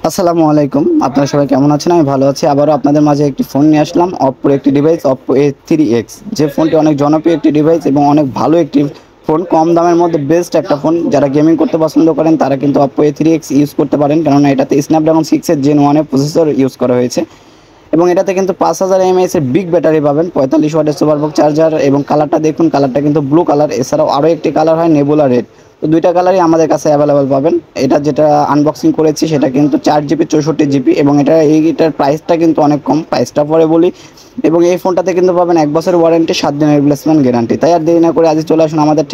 আসসালামু আলাইকুম। আপনারা সবাই কেমন আছেন? আমি ভালো আছি। আবারও আপনাদের মাঝে একটি ফোন নিয়ে আসলাম। Oppo একটি ডিভাইস Oppo A3X, যে ফোনটি অনেক জনপ্রিয় একটি ডিভাইস এবং অনেক ভালো একটি ফোন। কম দামের মধ্যে বেস্ট একটা ফোন। যারা গেমিং করতে পছন্দ করেন তারা কিন্তু Oppo A3X ইউজ করতে পারেন, কেননা এটাতে Snapdragon 6 এর Gen 1 এর প্রসেসর ইউজ করা হয়েছে এবং এটাতে কিন্তু 5000 mAh এর বিগ ব্যাটারি পাবেন, 45 ওয়াটের সুপারবুক চার্জার এবং কালারটা দেখুন, কালারটা কিন্তু ব্লু কালার। এছাড়াও আরও একটি কালার হয় নেবুলা রেড। তো দুইটা কালারই আমাদের কাছে অ্যাভেলেবেল পাবেন। এটা যেটা আনবক্সিং করেছি সেটা কিন্তু 4 জিবি 64 জিবি এবং এইটার প্রাইসটা কিন্তু অনেক কম। প্রাইসটা পরে বলি। এবং এই ফোনটাতে কিন্তু পাবেন 1 বছর ওয়ারেন্টি, 7 দিনের রিপ্লেসমেন্ট গ্যারান্টি। তাই আর দেরি না করে আজই চলে আসুন আমাদের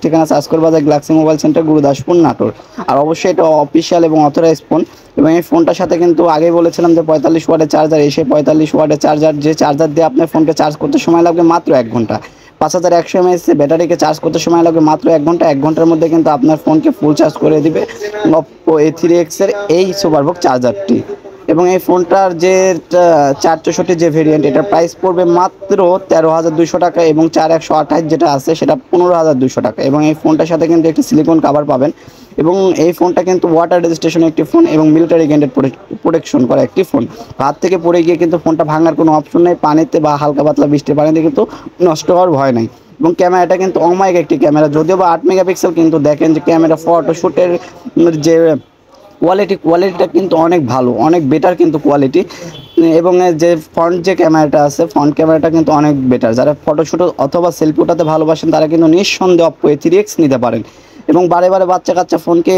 ঠিকানা চাষকর বাজার, galaxy mobile centre, Gurudaspur, Natore. আর অবশ্যই এটা অফিসিয়াল এবং অথরাইজ ফোন। এবং এই ফোনটার সাথে কিন্তু আগেই বলেছিলাম যে 45 ওয়াটের চার্জার, এসে 45 ওয়াটের চার্জার, যে চার্জার দিয়ে আপনার ফোনকে চার্জ করতে সময় লাগবে মাত্র 1 ঘন্টা। 5100 mAh ব্যাটারিকে চার্জ করতে সময় লাগবে মাত্র 1 ঘন্টা। 1 ঘন্টার মধ্যে কিন্তু আপনার ফোনকে ফুল চার্জ করে দিবে Oppo A3X এর এই সুপারবুক চার্জারটি। এবং এই ফোনটার যে 464 যে ভেরিয়েন্ট, এটার প্রাইস পড়বে মাত্র 13,200 টাকা এবং 4128 যেটা আছে সেটা 15,200 টাকা। এবং এই ফোনটার সাথে কিন্তু একটি সিলিকন কাভার পাবেন। এবং এই ফোনটা কিন্তু ওয়াটার রেজিস্ট্রেশন একটি ফোন এবং মিলিটারি গ্রেডেড প্রোটেকশন করা একটি ফোন। হাত থেকে পড়ে গিয়ে কিন্তু ফোনটা ভাঙার কোনো অপশন নেই। পানিতে বা হালকা পাতলা বৃষ্টির পানিতে কিন্তু নষ্ট হওয়ার ভয় নাই। এবং ক্যামেরাটা কিন্তু অমায়িক একটি ক্যামেরা, যদিও বা 8 মেগাপিক্সেল, কিন্তু দেখেন যে ক্যামেরা ফটোশ্যুটের যে কোয়ালিটিটা কিন্তু অনেক ভালো, অনেক বেটার কিন্তু কোয়ালিটি। এবং যে ফ্রন্ট যে ক্যামেরাটা আছে, ফ্রন্ট ক্যামেরাটা কিন্তু অনেক বেটার। যারা ফটোশ্যুট অথবা সেলফি ওঠাতে ভালোবাসেন তারা কিন্তু নিঃসন্দেহে Oppo A3X নিতে পারেন। এবং বারে বারে বাচ্চা কাচ্চা ফোনকে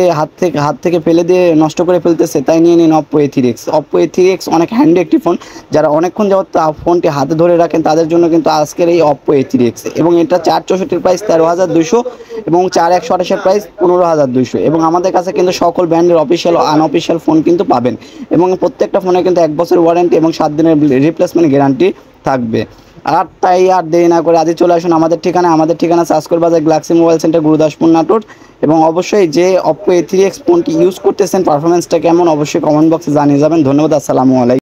হাত থেকে ফেলে দিয়ে নষ্ট করে ফেলতেছে, তাই নিয়ে নিন Oppo A3X। Oppo A3X অনেক হ্যান্ডি একটি ফোন। যারা অনেকক্ষণ যাবত ফোনটি হাতে ধরে রাখেন তাদের জন্য কিন্তু আজকের এই Oppo A3X। এবং এটা 464 প্রাইস 13,200 এবং 4128 প্রাইস 15,200। এবং আমাদের কাছে কিন্তু সকল ব্র্যান্ডের অফিসিয়াল ও আনঅফিসিয়াল ফোন কিন্তু পাবেন। এবং প্রত্যেকটা ফোনে কিন্তু 1 বছর ওয়ারেন্টি এবং 7 দিনের রিপ্লেসমেন্ট গ্যারান্টি থাকবে। আর তাই আর দেরি না করে আজই চলে আসুন আমাদের ঠিকানা চাষকর বাজার, galaxy mobile centre, Gurudaspur, Natore. এবং অবশ্যই যে Oppo A3X ফোনটি ইউজ করতেছেন পারফরমেন্সটা কেমন অবশ্যই কমেন্ট বক্সে জানিয়ে যাবেন। ধন্যবাদ। আসসালামু আলাইকুম।